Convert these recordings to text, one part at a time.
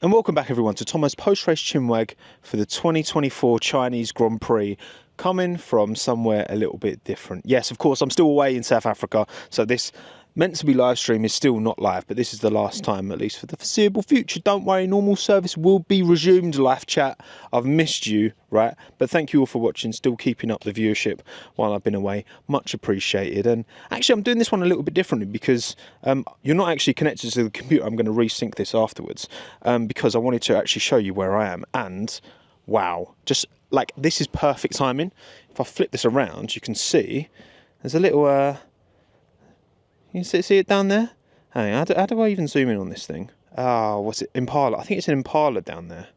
And welcome back everyone to Tommo's post-race Chinwag for the 2024 Chinese Grand Prix, coming from somewhere a little bit different. Yes, of course, I'm still away in South Africa, so this meant to be live stream is still not live, but this is the last time, at least for the foreseeable future. Don't worry, normal service will be resumed, live chat. I've missed you, right? But thank you all for watching, still keeping up the viewership while I've been away. Much appreciated. And actually, I'm doing this one a little bit differently because you're not actually connected to the computer. I'm going to resync this afterwards because I wanted to actually show you where I am. And wow, just like this is perfect timing. If I flip this around, you can see there's a little... You see it down there? Hey, how do I even zoom in on this thing? Oh, what's it? Impala. I think it's an Impala down there.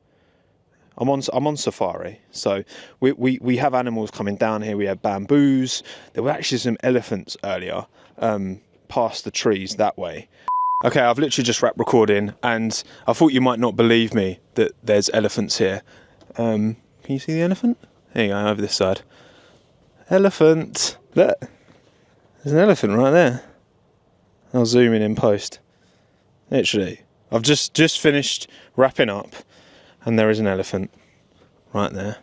I'm on safari, so we have animals coming down here. We have bamboos. There were actually some elephants earlier, past the trees that way. Okay, I've literally just wrapped recording, and I thought you might not believe me that there's elephants here. Can you see the elephant? There you go, over this side. Elephant. Look, there's an elephant right there. I'll zoom in post. Literally, I've just finished wrapping up, and there is an elephant right there.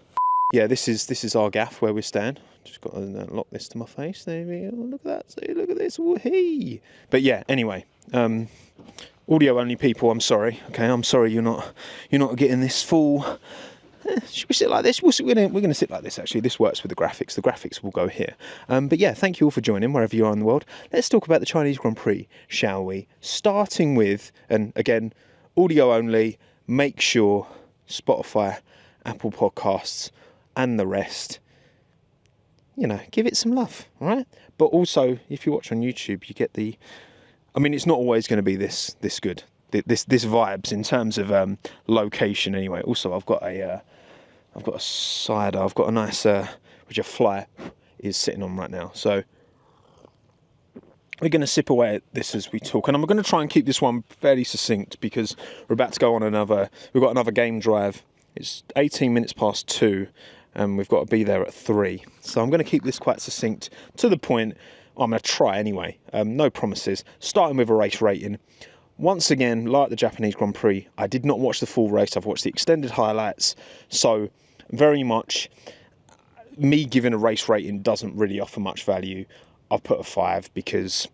Yeah, this is our gaff where we're staying. Just got to lock this to my face. There we go. Look at that. See, look at this. Woohee! But yeah, anyway, audio only people. I'm sorry. Okay, I'm sorry you're not getting this full. Should we sit like this? We're going to sit like this, actually. This works with the graphics. The graphics will go here. But yeah, thank you all for joining, wherever you are in the world. Let's talk about the Chinese Grand Prix, shall we? Starting with, and again, audio only, make sure Spotify, Apple Podcasts, and the rest, you know, give it some love, all right? But also, if you watch on YouTube, you get the... I mean, it's not always going to be this good. This vibes in terms of location anyway. Also, I've got a cider. I've got a nice which a fly is sitting on right now. So we're going to sip away at this as we talk, and I'm going to try and keep this one fairly succinct because we're about to go on another. We've got another game drive. It's 18 minutes past 2, and we've got to be there at 3. So I'm going to keep this quite succinct, to the point. I'm going to try anyway. No promises. Starting with a race rating. Once again, like the Japanese Grand Prix, I did not watch the full race. I've watched the extended highlights. So very much me giving a race rating doesn't really offer much value. I've put a 5 because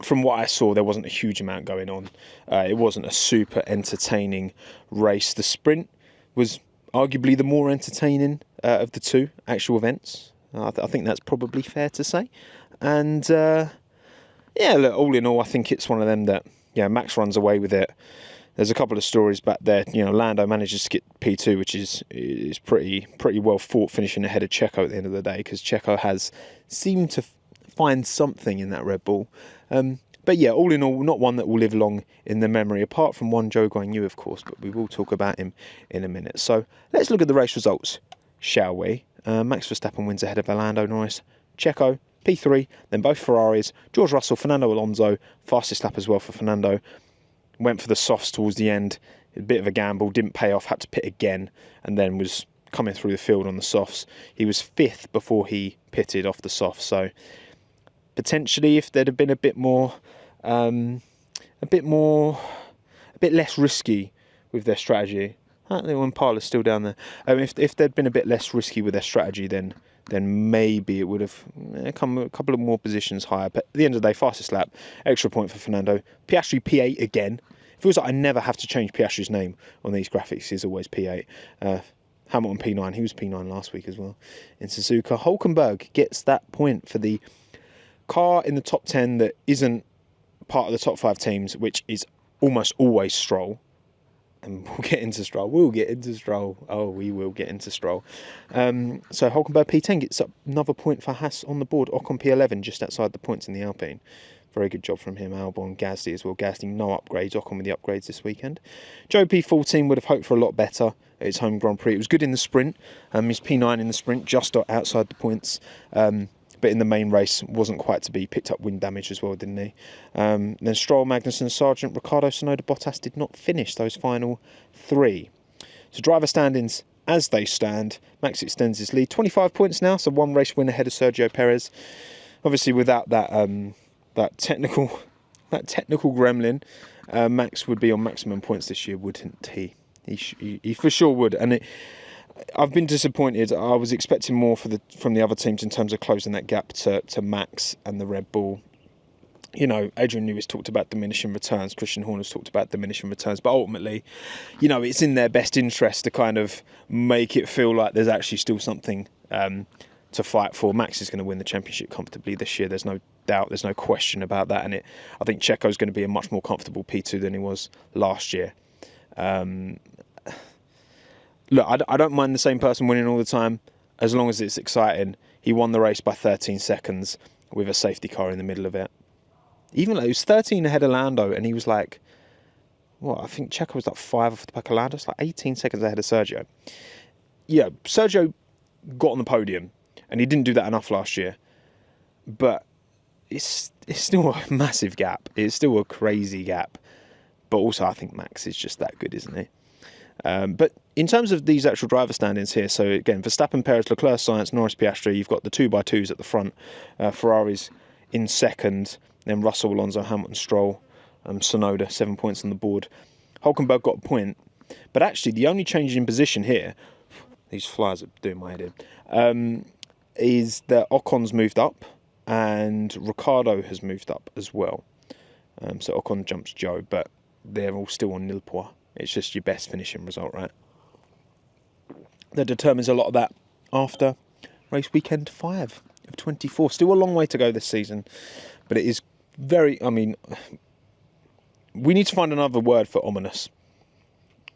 from what I saw, there wasn't a huge amount going on. It wasn't a super entertaining race. The sprint was arguably the more entertaining of the two actual events. I think that's probably fair to say. And yeah, look, all in all, I think it's one of them that... Yeah, Max runs away with it. There's a couple of stories back there. You know, Lando manages to get P2, which is pretty well fought, finishing ahead of Checo at the end of the day, because Checo has seemed to find something in that Red Bull. But yeah, all in all, not one that will live long in the memory, apart from one Zhou Guanyu, of course, but we will talk about him in a minute. So let's look at the race results, shall we? Max Verstappen wins ahead of Lando Norris. Checo, P3, then both Ferraris, George Russell, Fernando Alonso, fastest lap as well for Fernando. Went for the softs towards the end, a bit of a gamble, didn't pay off, had to pit again, and then was coming through the field on the softs. He was 5th before he pitted off the softs, so potentially if there'd have been a bit less risky with their strategy. That little Impala's still down there. If they'd been a bit less risky with their strategy, then maybe it would have come a couple of more positions higher. But at the end of the day, fastest lap, extra point for Fernando. Piastri P8 again. It feels like I never have to change Piastri's name on these graphics. He's always P8. Hamilton P9. He was P9 last week as well in Suzuka. Hulkenberg gets that point for the car in the top 10 that isn't part of the top 5 teams, which is almost always Stroll. And we'll get into Stroll. Oh, we will get into Stroll. So Hulkenberg P10 gets up another point for Haas on the board. Ocon P11 just outside the points in the Alpine. Very good job from him. Albon, Gasly as well. Gasly no upgrades. Ocon with the upgrades this weekend. Joe P14 would have hoped for a lot better at his home Grand Prix. It was good in the sprint. He's P9 in the sprint, just outside the points. But in the main race, wasn't quite to be. Picked up wind damage as well, didn't he? Then Stroll, Magnussen, Sargent, Ricciardo, Tsunoda, Bottas did not finish those final 3. So driver standings as they stand. Max extends his lead. 25 points now, so 1 race win ahead of Sergio Perez. Obviously, without that technical gremlin, Max would be on maximum points this year, wouldn't he? He for sure would. And I've been disappointed. I was expecting more from the other teams in terms of closing that gap to Max and the Red Bull. You know, Adrian Newey's talked about diminishing returns. Christian Horner's talked about diminishing returns. But ultimately, you know, it's in their best interest to kind of make it feel like there's actually still something to fight for. Max is going to win the championship comfortably this year. There's no doubt. There's no question about that. And I think Checo's going to be a much more comfortable P2 than he was last year. Look, I don't mind the same person winning all the time as long as it's exciting. He won the race by 13 seconds with a safety car in the middle of it. Even though he was 13 ahead of Lando, and he was like, I think Checo was like 5 off the back of Lando. It's like 18 seconds ahead of Sergio. Yeah, Sergio got on the podium, and he didn't do that enough last year. But it's still a massive gap. It's still a crazy gap. But also, I think Max is just that good, isn't he? But in terms of these actual driver standings here, so again, Verstappen, Perez, Leclerc, Sainz, Norris, Piastri, you've got the 2x2s at the front. Ferrari's in second. Then Russell, Alonso, Hamilton, Stroll, Tsunoda, 7 points on the board. Hulkenberg got a point. But actually, the only change in position here, these flyers are doing my head in, is that Ocon's moved up and Ricciardo has moved up as well. So Ocon jumps Joe, but they're all still on nil points. It's just your best finishing result, right? That determines a lot of that after race weekend 5 of 24. Still a long way to go this season, but it is very, I mean, we need to find another word for ominous.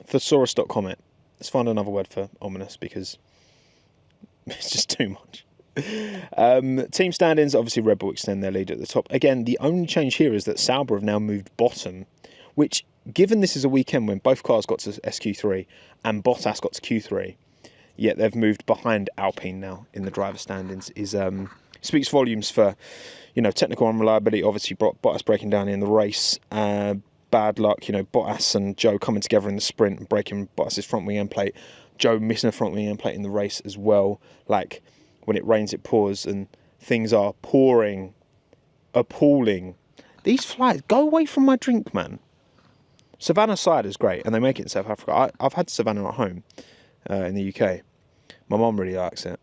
Thesaurus.com it. Let's find another word for ominous because it's just too much. Team standings, obviously Red Bull extend their lead at the top. Again, the only change here is that Sauber have now moved bottom, which, given this is a weekend when both cars got to SQ3 and Bottas got to Q3, yet they've moved behind Alpine now in the driver standings, speaks volumes for, you know, technical unreliability. Obviously, Bottas breaking down in the race. Bad luck, you know, Bottas and Joe coming together in the sprint and breaking Bottas's front wing end plate. Joe missing a front wing end plate in the race as well. Like, when it rains, it pours, and things are pouring. Appalling. These flights, go away from my drink, man. Savannah cider is great, and they make it in South Africa. I've had Savannah at home in the UK. My mum really likes it,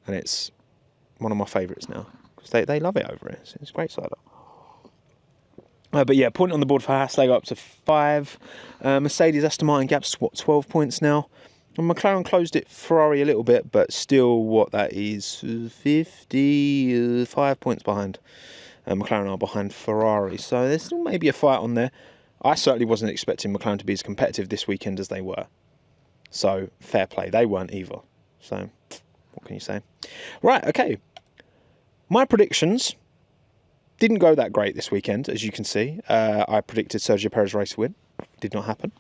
and it's one of my favourites now because they love it over here. It's great cider. But yeah, point on the board for Haas. They go up to 5. Mercedes, Aston Martin gap's 12 points now. And McLaren closed it Ferrari a little bit, but still, what that is, 55 points behind. McLaren are behind Ferrari, so there's still maybe a fight on there. I certainly wasn't expecting McLaren to be as competitive this weekend as they were. So, fair play. They weren't either. So, what can you say? Right, okay. My predictions didn't go that great this weekend, as you can see. I predicted Sergio Perez race win. Did not happen.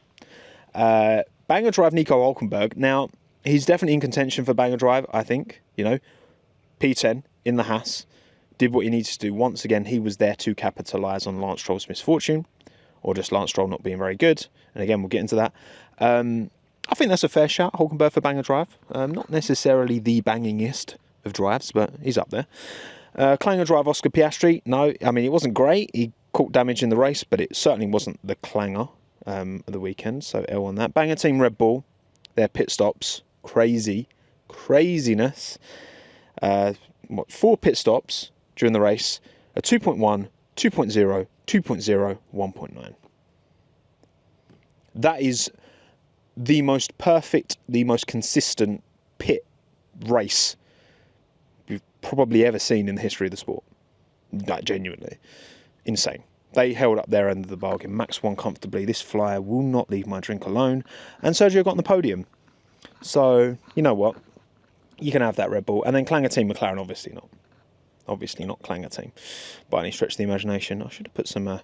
Banger drive Nico Hulkenberg. Now, he's definitely in contention for banger drive, I think. You know, P10 in the Haas. Did what he needs to do. Once again, he was there to capitalise on Lance Stroll's misfortune. Or just Lance Stroll not being very good. And again, we'll get into that. I think that's a fair shout, Hulkenberg for banger drive. Not necessarily the bangingest of drives, but he's up there. Clanger drive Oscar Piastri. No, I mean, it wasn't great. He caught damage in the race, but it certainly wasn't the clanger of the weekend. So L on that. Banger team Red Bull. Their pit stops. Craziness. 4 pit stops during the race. A 2.1, 2.0, 2.0, 1.9. That is the most perfect, the most consistent pit race we've probably ever seen in the history of the sport. Like, genuinely. Insane. They held up their end of the bargain. Max won comfortably. This flyer will not leave my drink alone. And Sergio got on the podium. So, you know what? You can have that Red Bull. And then Clanger team McLaren, obviously not. Obviously not Clanger team by any stretch of the imagination. I should have put some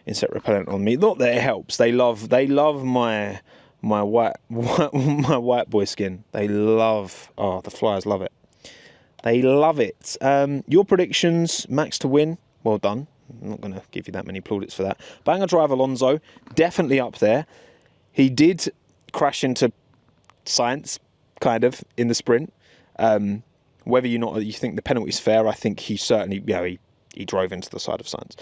insect repellent on me. Not that it helps. They love my white boy skin. They love. Oh, the Flyers love it. They love it. Your predictions: Max to win. Well done. I'm not going to give you that many plaudits for that. Banger drive Alonso, definitely up there. He did crash into Sainz, kind of, in the sprint. Whether you think the penalty's fair, I think he certainly, he drove into the side of Sainz.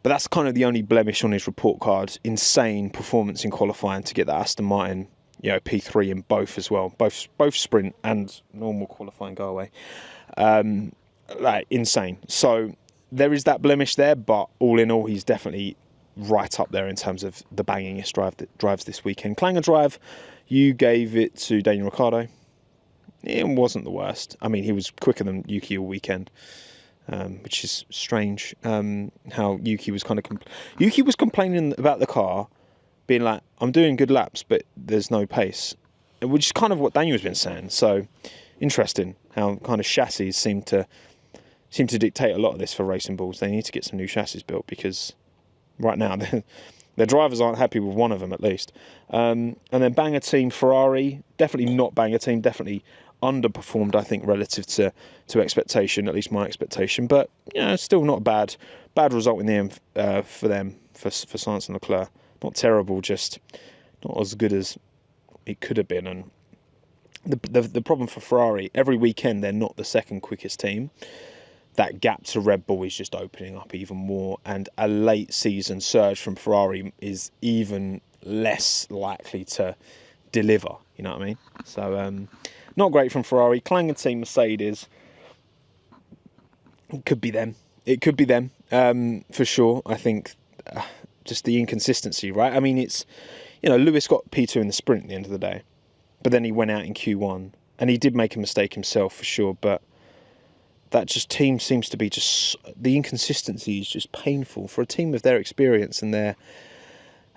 But that's kind of the only blemish on his report card. Insane performance in qualifying to get that Aston Martin, P3 in both as well. Both sprint and normal qualifying go away. Insane. So there is that blemish there, but all in all, he's definitely right up there in terms of the bangingest drives this weekend. Clanger drive, you gave it to Daniel Ricciardo. It wasn't the worst. I mean, he was quicker than Yuki all weekend. Which is strange. How Yuki was Yuki was complaining about the car, being like, "I'm doing good laps, but there's no pace," which is kind of what Daniel's been saying. So interesting how kind of chassis seem to dictate a lot of this for Racing Bulls. They need to get some new chassis built because right now their drivers aren't happy with one of them at least. And then banger team Ferrari, definitely not banger team, definitely underperformed, I think, relative to expectation, at least my expectation. But still not a bad result in the end for them, for Sainz and Leclerc. Not terrible, just not as good as it could have been. And the problem for Ferrari, every weekend they're not the second quickest team. That gap to Red Bull is just opening up even more, and a late season surge from Ferrari is even less likely to deliver. You know what I mean? So not great from Ferrari. Clanger team Mercedes. It could be them. It could be them for sure. I think just the inconsistency, right? I mean, it's Lewis got P2 in the sprint at the end of the day, but then he went out in Q1 and he did make a mistake himself for sure. But that team seems to be the inconsistency is just painful for a team of their experience and their.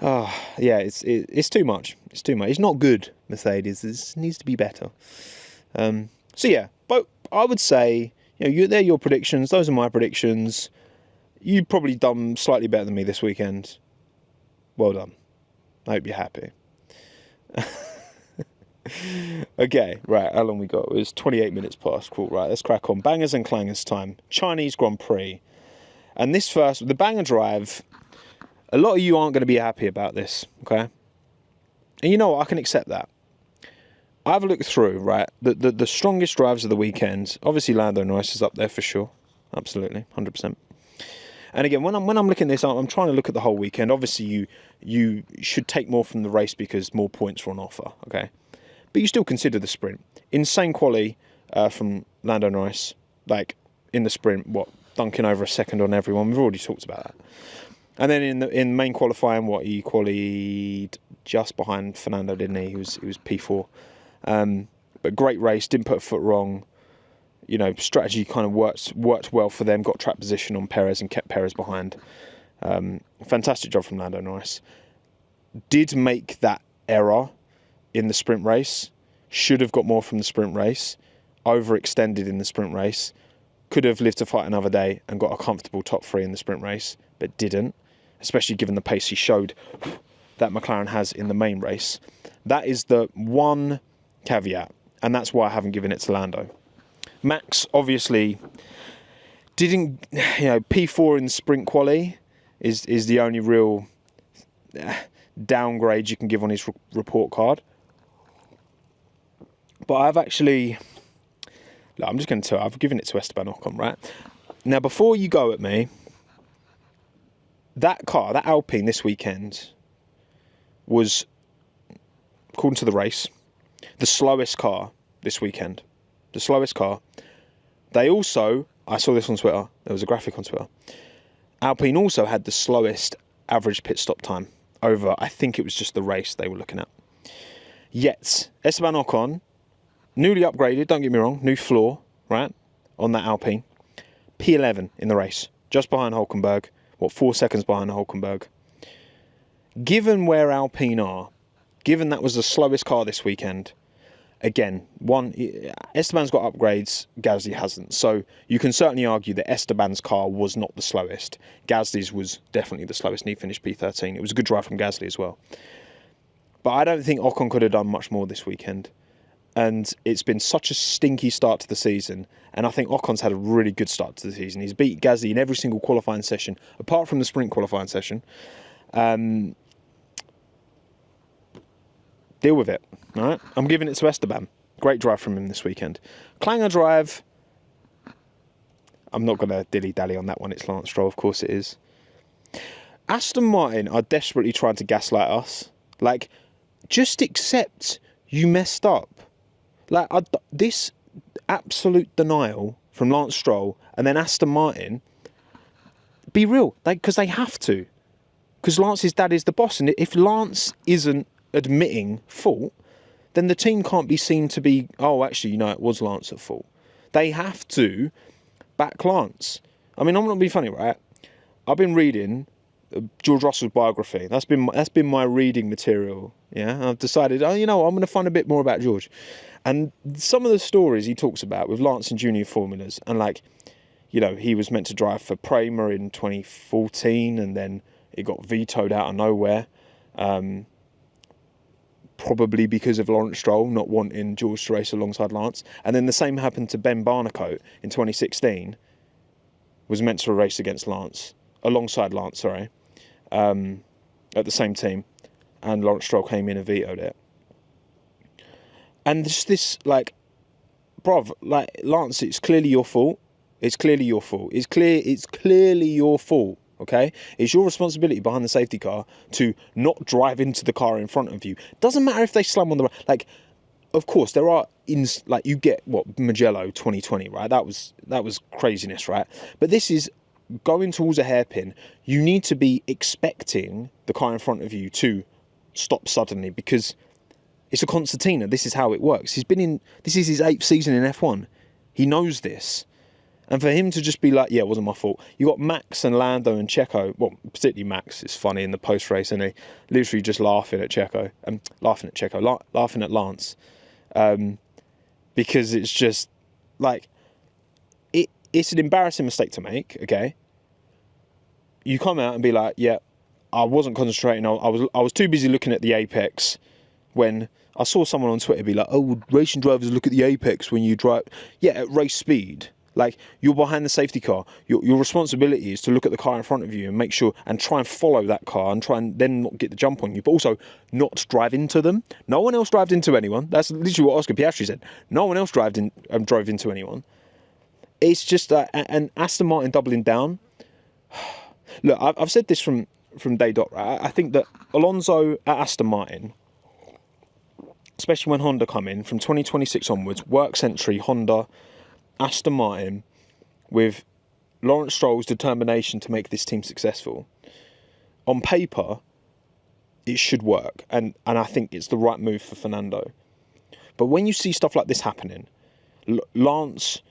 It's too much. It's too much. It's not good, Mercedes. It needs to be better. But I would say, they're your predictions. Those are my predictions. You've probably done slightly better than me this weekend. Well done. I hope you're happy. Okay, right, how long we got? It was 28 minutes past. Cool, right, let's crack on. Bangers and clangers time. Chinese Grand Prix. And the banger drive, a lot of you aren't going to be happy about this, okay? And you know what, I can accept that. I've looked through, right, the strongest drives of the weekend. Obviously, Lando Norris is up there for sure. Absolutely, 100%. And again, when I'm looking at this, I'm trying to look at the whole weekend. Obviously, you should take more from the race because more points are on offer, okay? But you still consider the sprint. Insane quali from Lando Norris, like in the sprint, dunking over a second on everyone. We've already talked about that. And then in main qualifying, he qualied just behind Fernando, didn't he? He was P4. But great race, didn't put a foot wrong. Strategy kind of worked well for them. Got track position on Perez and kept Perez behind. Fantastic job from Lando Norris. Did make that error in the sprint race. Should have got more from the sprint race. Overextended in the sprint race. Could have lived to fight another day and got a comfortable top 3 in the sprint race, but didn't. Especially given the pace he showed that McLaren has in the main race. That is the one caveat, and that's why I haven't given it to Lando. Max obviously didn't, P4 in sprint quali is the only real downgrade you can give on his report card. But I'm just going to tell you, I've given it to Esteban Ocon, right? Now, before you go at me, that Alpine this weekend was, according to the race, the slowest car this weekend. The slowest car. They also, I saw this on Twitter, there was a graphic on Twitter, Alpine also had the slowest average pit stop time over, I think it was just the race they were looking at. Yet, Esteban Ocon, newly upgraded, don't get me wrong, new floor, right, on that Alpine, P11 in the race, just behind Hulkenberg, 4 seconds behind Hulkenberg. Given where Alpine are, given that was the slowest car this weekend, again, Esteban's got upgrades, Gasly hasn't. So you can certainly argue that Esteban's car was not the slowest. Gasly's was definitely the slowest, and he finished P13. It was a good drive from Gasly as well. But I don't think Ocon could have done much more this weekend. And it's been such a stinky start to the season. And I think Ocon's had a really good start to the season. He's beat Gasly in every single qualifying session, apart from the sprint qualifying session. Deal with it. All right? I'm giving it to Esteban. Great drive from him this weekend. Clanger drive. I'm not going to dilly-dally on that one. It's Lance Stroll, of course it is. Aston Martin are desperately trying to gaslight us. Like, just accept you messed up. Like, this absolute denial from Lance Stroll and then Aston Martin, be real, because they have to. Because Lance's dad is the boss, and if Lance isn't admitting fault, then the team can't be seen to be, oh, actually, it was Lance at fault. They have to back Lance. I mean, I'm not being funny, right? I've been reading George Russell's biography. That's been my reading material. Yeah, I've decided, I'm going to find a bit more about George, and some of the stories he talks about with Lance in junior formulas, and he was meant to drive for Prix in 2014, and then it got vetoed out of nowhere, probably because of Lawrence Stroll not wanting George to race alongside Lance. And then the same happened to Ben Barnicoat in 2016. Was meant to race alongside Lance, at the same team, and Lawrence Stroll came in and vetoed it. And this Lance, it's clearly your fault. It's clearly your fault. It's clearly your fault. Okay, it's your responsibility behind the safety car to not drive into the car in front of you. Doesn't matter if they slam on the of course there are you get Mugello 2020, right? That was craziness, right? But this is going towards a hairpin. You need to be expecting the car in front of you to stop suddenly, because it's a concertina. This is how it works. This is his 8th season in F1. He knows this. And for him to just be like, yeah, it wasn't my fault. You got Max and Lando and Checo. Well, particularly Max. It's funny in the post-race, and he literally just laughing at Lance, because it's just it's an embarrassing mistake to make. Okay, you come out and be like, yeah, I wasn't concentrating. I was too busy looking at the apex. When I saw someone on Twitter be like, oh, racing drivers look at the apex when you drive. Yeah, at race speed. You're behind the safety car. Your responsibility is to look at the car in front of you and make sure and try and follow that car and try and then not get the jump on you, but also not drive into them. No one else drove into anyone. That's literally what Oscar Piastri said. No one else drove into anyone. It's just and Aston Martin doubling down. Look, I've said this from day dot. Right? I think that Alonso at Aston Martin, especially when Honda come in from 2026 onwards, works entry Honda, Aston Martin, with Lawrence Stroll's determination to make this team successful. On paper, it should work, and I think it's the right move for Fernando. But when you see stuff like this happening, Lance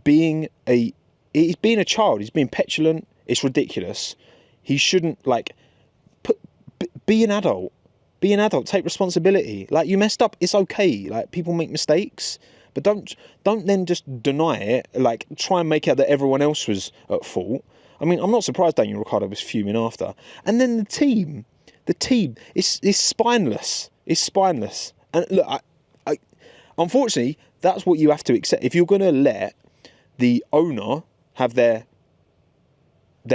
he's being a child, he's being petulant, it's ridiculous. He shouldn't be an adult. Be an adult, take responsibility. You messed up, it's okay. People make mistakes. But don't then just deny it, try and make out that everyone else was at fault. I mean, I'm not surprised Daniel Ricciardo was fuming after. And then the team, is spineless. It's spineless. And look, I unfortunately, that's what you have to accept. If you're going to let the owner have their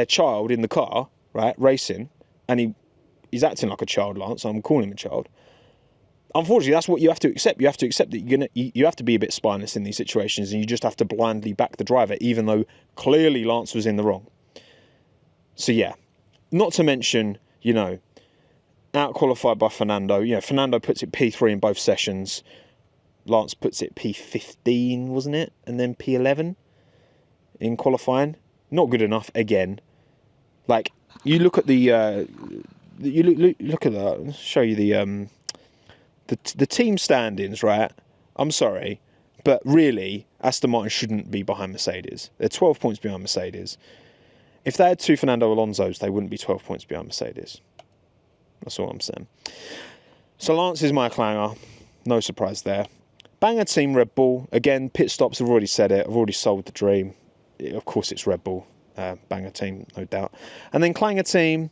child in the car, right, racing, and he's acting like a child, Lance, so I'm calling him a child. Unfortunately, that's what you have to accept. You have to accept that you have to be a bit spineless in these situations, and you just have to blindly back the driver, even though clearly Lance was in the wrong. So yeah, not to mention, out-qualified by Fernando. Fernando puts it P3 in both sessions. Lance puts it P15, wasn't it? And then P11 in qualifying. Not good enough again. You look at the... look at that. I'll show you the team standings, right? I'm sorry, but really, Aston Martin shouldn't be behind Mercedes. They're 12 points behind Mercedes. If they had 2 Fernando Alonso's, they wouldn't be 12 points behind Mercedes. That's all I'm saying. So Lance is my clanger. No surprise there. Banger team, Red Bull. Again, pit stops, I've already said it. I've already sold the dream. Of course, it's Red Bull. Banger team, no doubt. And then clanger team,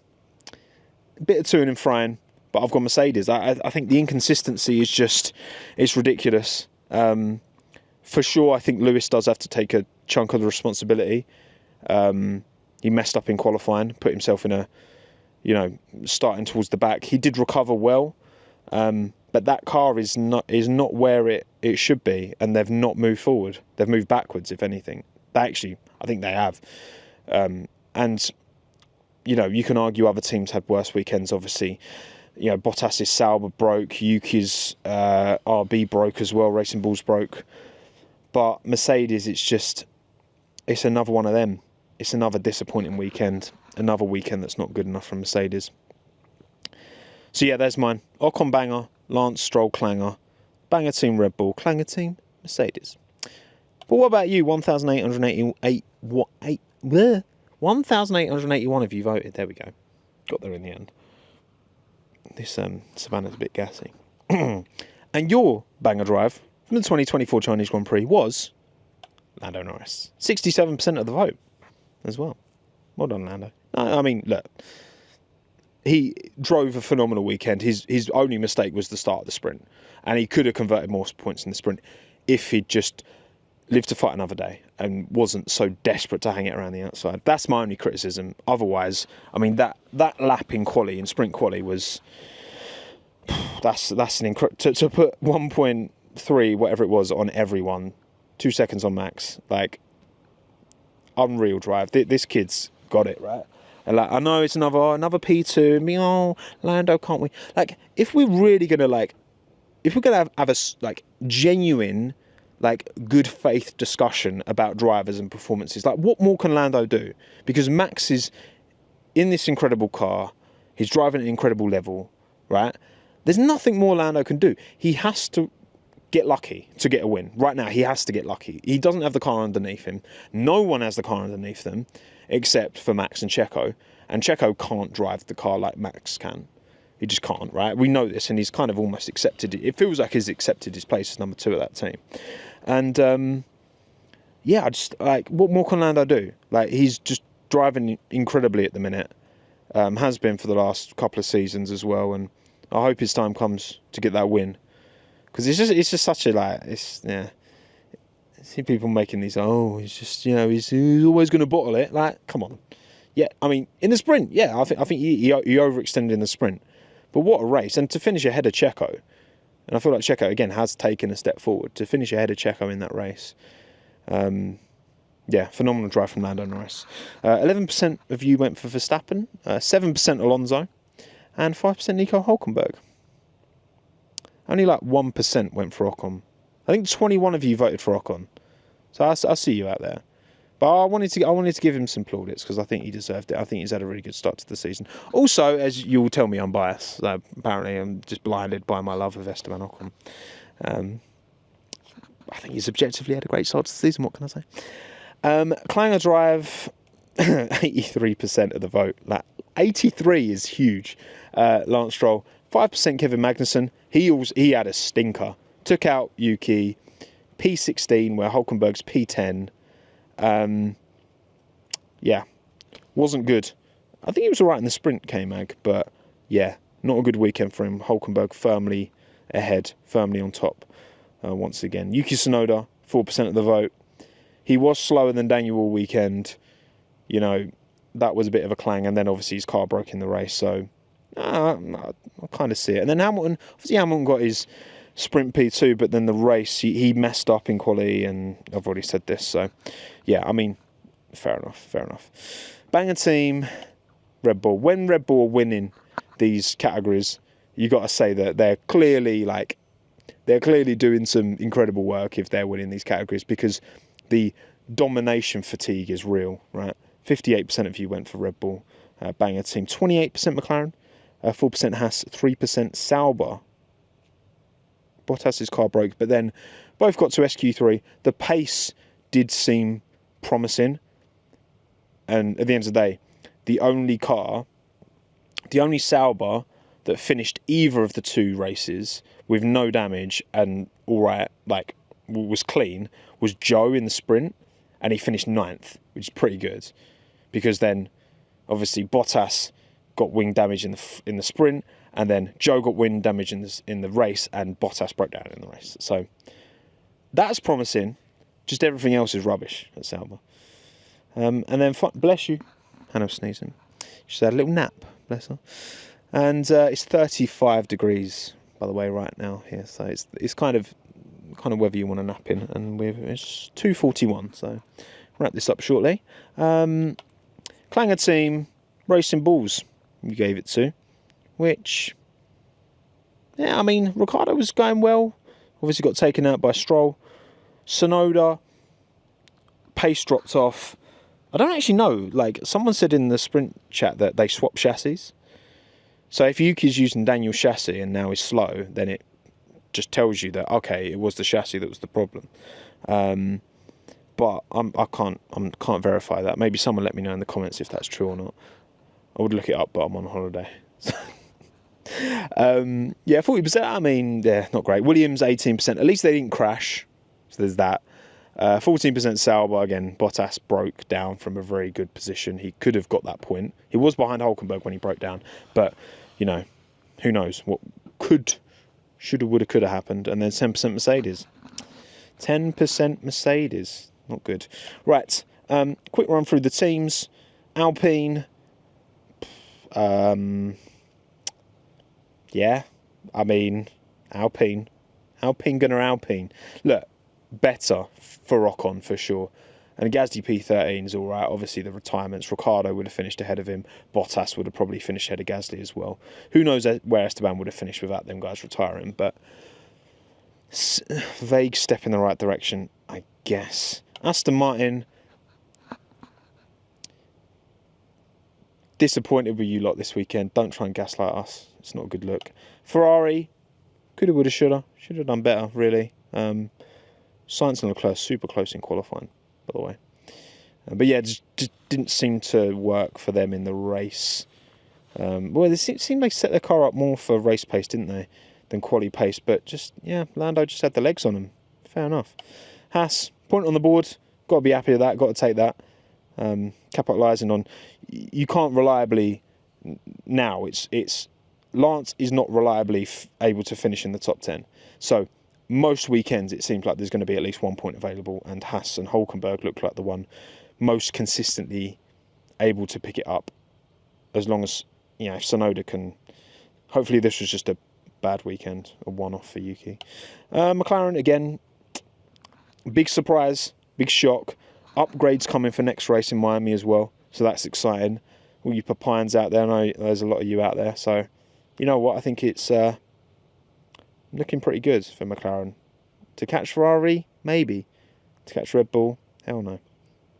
a bit of to and frying. But I've got Mercedes. I think the inconsistency it's ridiculous. For sure, I think Lewis does have to take a chunk of the responsibility. He messed up in qualifying, put himself in starting towards the back. He did recover well, but that car is not where it should be, and they've not moved forward. They've moved backwards, if anything. I think they have. And you know, you can argue other teams had worse weekends, obviously. You know, Bottas's Sauber broke, Yuki's RB broke as well, Racing Bulls broke. But Mercedes, it's another one of them. It's another disappointing weekend. Another weekend that's not good enough for Mercedes. So yeah, there's mine. Ocon banger, Lance Stroll clanger, banger team Red Bull, clanger team Mercedes. But what about you? 1,881 of you voted. There we go. Got there in the end. This Savannah's a bit gassy. And your banger drive from the 2024 Chinese Grand Prix was Lando Norris. 67% of the vote as well. Well done, Lando. I mean, look, he drove a phenomenal weekend. His only mistake was the start of the sprint. And he could have converted more points in the sprint if he'd just lived to fight another day and wasn't so desperate to hang it around the outside. That's my only criticism. Otherwise, I mean, that lap in quali, in sprint quali, was... That's an incredible... To put 1.3, whatever it was, on everyone, 2 seconds on max, like, unreal drive. This kid's got it, right? And like, I know it's another P2, Lando, can't we? Like, if we're really going to, like... If we're going to have a, like, genuine... like, good faith discussion about drivers and performances. Like, what more can Lando do? Because Max is in this incredible car. He's driving at an incredible level, right? There's nothing more Lando can do. He has to get lucky to get a win. Right now, he has to get lucky. He doesn't have the car underneath him. No one has the car underneath them, except for Max and Checo. And Checo can't drive the car like Max can. He just can't, right? We know this, and he's kind of almost accepted it. It feels like he's accepted his place as number 2 of that team. And, yeah, I just, like, what more can Lando do? Like, he's just driving incredibly at the minute. Has been for the last couple of seasons as well, and I hope his time comes to get that win. Because it's just such a, like, yeah. I see people making these, he's just, you know, he's always going to bottle it. Like, come on. Yeah, I mean, in the sprint, yeah, I think he overextended in the sprint. But what a race. And to finish ahead of Checo, and I feel like Checo, again, has taken a step forward. To finish ahead of Checo in that race, yeah, phenomenal drive from Lando Norris. 11% of you went for Verstappen, 7% Alonso, and 5% Nico Hülkenberg. Only like 1% went for Ocon. I think 21 of you voted for Ocon. So I see you out there. But I wanted to give him some plaudits because I think he deserved it. I think he's had a really good start to the season. Also, as you'll tell me, I'm biased. So apparently, I'm just blinded by my love of Esteban Ocon. I think he's objectively had a great start to the season. What can I say? Clanger drive, 83% of the vote. Like 83 is huge. Lance Stroll, 5% Kevin Magnussen. He had a stinker. Took out Yuki. P16, where Hülkenberg's P10. Yeah, wasn't good. I think he was all right in the sprint, K-Mag, but yeah, not a good weekend for him. Hülkenberg firmly ahead, firmly on top once again. Yuki Tsunoda, 4% of the vote. He was slower than Daniel all weekend. You know, that was a bit of a clang, and then obviously his car broke in the race, so I kind of see it. And then Hamilton got his sprint P2, but then the race, he messed up in quali, and I've already said this, so yeah, I mean, fair enough. Banger team, Red Bull. When Red Bull are winning these categories, you got to say that they're clearly doing some incredible work if they're winning these categories, because the domination fatigue is real, right? 58% of you went for Red Bull. Banger team. 28% McLaren, 4% Haas, 3% Sauber. Bottas's car broke, but then both got to SQ3. The pace did seem promising, and at the end of the day, the only Sauber that finished either of the two races with no damage and all right, like, was clean, was Joe in the sprint, and he finished 9th, which is pretty good, because then obviously Bottas got wing damage in the sprint, and then Joe got wing damage in the race, and Bottas broke down in the race. So that's promising. Just everything else is rubbish at Sauber. And then, bless you, Hannah sneezing. She's had a little nap, bless her. And it's 35 degrees, by the way, right now here. So it's kind of whether you want to nap in. And it's 2:41, so wrap this up shortly. Clanger team, Racing Bulls you gave it to, which, yeah, I mean, Ricciardo was going well. Obviously got taken out by Stroll. Tsunoda, pace dropped off. I don't actually know. Like, someone said in the sprint chat that they swapped chassis. So if Yuki's using Daniel's chassis and now is slow, then it just tells you that, okay, it was the chassis that was the problem. But I can't verify that. Maybe someone let me know in the comments if that's true or not. I would look it up, but I'm on holiday. Yeah, 40%. I mean, yeah, not great. Williams 18%. At least they didn't crash. So there's that. 14% Sauber. Again, Bottas broke down from a very good position. He could have got that point. He was behind Hülkenberg when he broke down, but you know, who knows what shoulda, woulda, coulda happened. And then 10% Mercedes. 10% Mercedes. Not good. Right. Quick run through the teams. Alpine. Yeah. I mean, Alpine. Alpine gonna Alpine. Look, better for Ocon for sure. And Gasly P13 is all right. Obviously, the retirements. Ricciardo would have finished ahead of him. Bottas would have probably finished ahead of Gasly as well. Who knows where Esteban would have finished without them guys retiring. But vague step in the right direction, I guess. Aston Martin. Disappointed with you lot this weekend. Don't try and gaslight us. It's not a good look. Ferrari. Coulda, woulda, shoulda. Should have done better, really. Sainz and Leclerc super close in qualifying, by the way. But yeah, just didn't seem to work for them in the race. Well, they seemed like set their car up more for race pace, didn't they, than quali pace. But just, yeah, Lando just had the legs on them. Fair enough. Haas, point on the board. Got to be happy with that. Got to take that. Capitalising on, you can't reliably now. It's Lance is not reliably able to finish in the top 10. So most weekends it seems like there's going to be at least 1 point available, and Haas and Hülkenberg look like the one most consistently able to pick it up. As long as, you know, if Tsunoda can. Hopefully this was just a bad weekend, a one-off for Yuki. McLaren again, big surprise, big shock. Upgrades coming for next race in Miami as well, so that's exciting. All you Papayans out there, I know there's a lot of you out there, so you know what, I think it's looking pretty good for McLaren. To catch Ferrari, maybe. To catch Red Bull, hell no.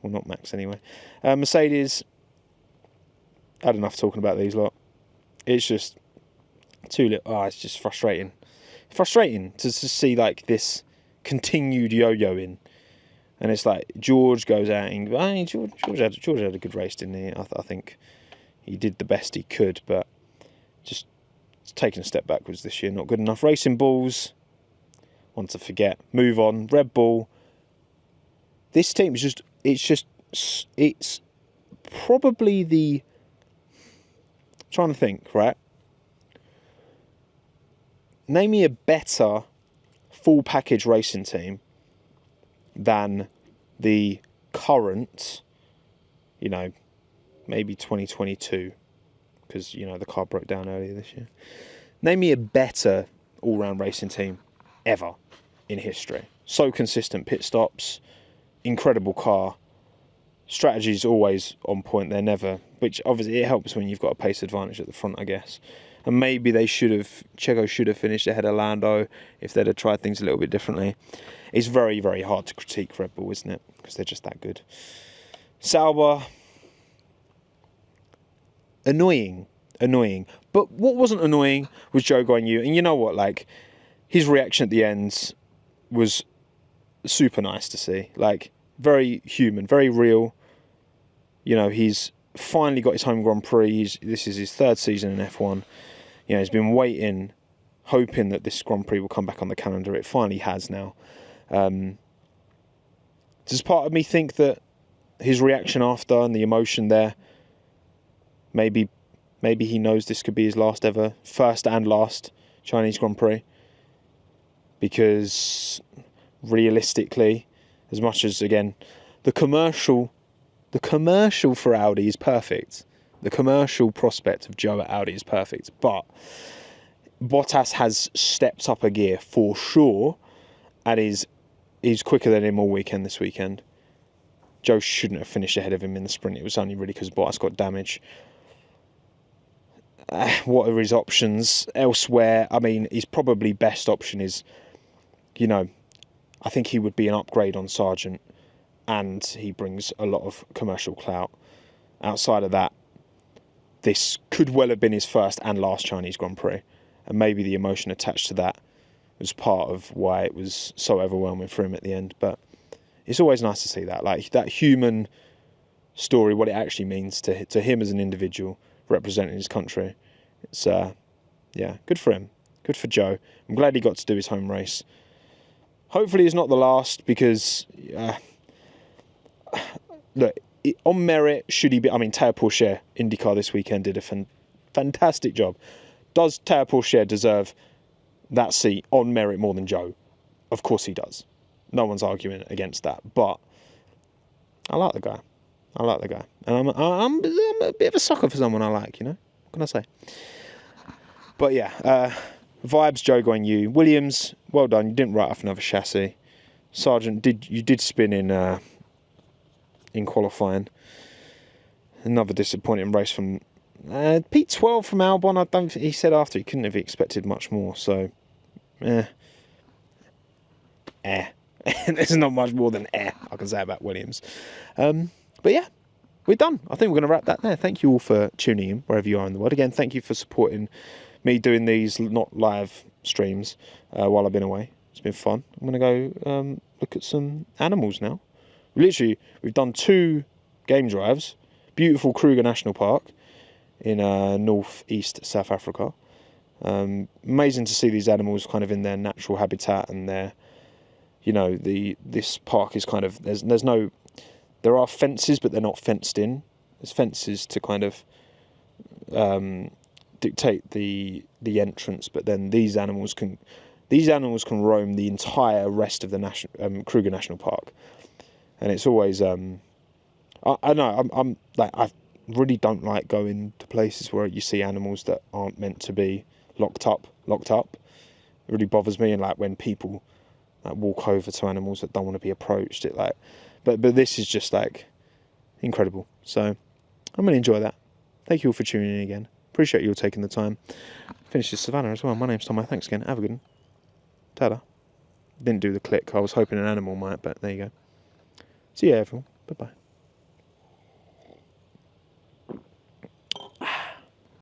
Well, not Max anyway. Mercedes, had enough talking about these lot. It's just too little. Oh, it's just frustrating. Frustrating to see like this continued yo-yoing. And it's like George goes out and George had a good race, didn't he? I think he did the best he could, but just taking a step backwards this year, not good enough. Racing Bulls, want to forget, move on. Red Bull. This team is it's probably the. I'm trying to think, right? Name me a better full package racing team than the current, you know, maybe 2022, because, you know, the car broke down earlier this year. Name me a better all-round racing team ever in history. So consistent pit stops, incredible car, strategy's always on point. They're never, which obviously it helps when you've got a pace advantage at the front, I guess. And maybe Checo should have finished ahead of Lando if they'd have tried things a little bit differently. It's very, very hard to critique Red Bull, isn't it? Because they're just that good. Sauber, annoying. But what wasn't annoying was Zhou Guanyu. And you know what? Like, his reaction at the end was super nice to see. Like, very human, very real. You know, he's finally got his home Grand Prix. This is his third season in F1. You know, he's been waiting, hoping that this Grand Prix will come back on the calendar. It finally has now. Does part of me think that his reaction after and the emotion there, maybe he knows this could be his first and last Chinese Grand Prix? Because realistically, as much as, again, the commercial for Audi is perfect. The commercial prospect of Zhou at Audi is perfect. But Bottas has stepped up a gear for sure, and he's quicker than him all weekend this weekend. Zhou shouldn't have finished ahead of him in the sprint. It was only really because Bottas got damage. what are his options elsewhere? I mean, his probably best option is, you know, I think he would be an upgrade on Sargent, and he brings a lot of commercial clout. Outside of that, this could well have been his first and last Chinese Grand Prix, and maybe the emotion attached to that was part of why it was so overwhelming for him at the end. But it's always nice to see that, like that human story, what it actually means to him as an individual representing his country. It's yeah, good for him, good for Joe. I'm glad he got to do his home race. Hopefully it's not the last, because look, on merit, should he be? I mean, Teo Pourchaire, IndyCar this weekend, did a fantastic job. Does Teo Pourchaire deserve that seat on merit more than Joe? Of course he does. No one's arguing against that. But I like the guy. I like the guy. And I'm a bit of a sucker for someone I like, you know? What can I say? But yeah, vibes, Joe Guanyu. Williams, well done. You didn't write off another chassis. Sargent, you did spin in qualifying. Another disappointing race from P12 from Albon. I don't. He said after he couldn't have expected much more. So, there's not much more than I can say about Williams. But yeah, we're done. I think we're going to wrap that there. Thank you all for tuning in wherever you are in the world. Again, thank you for supporting me doing these not live streams while I've been away. It's been fun. I'm going to go look at some animals now. Literally, we've done 2 game drives. Beautiful Kruger National Park in northeast South Africa. Amazing to see these animals kind of in their natural habitat, and their, you know, this park is kind of, there are fences, but they're not fenced in. There's fences to kind of dictate the entrance, but then these animals can roam the entire rest of the Kruger National Park. And it's always, I know, I'm like, I really don't like going to places where you see animals that aren't meant to be locked up. It really bothers me. And like when people like walk over to animals that don't want to be approached, but this is just like incredible. So I'm going to enjoy that. Thank you all for tuning in again. Appreciate you all taking the time. Finish this Savannah as well. My name's Tommo. Thanks again. Have a good one. Ta-da. Didn't do the click. I was hoping an animal might, but there you go. See you, everyone. Bye-bye.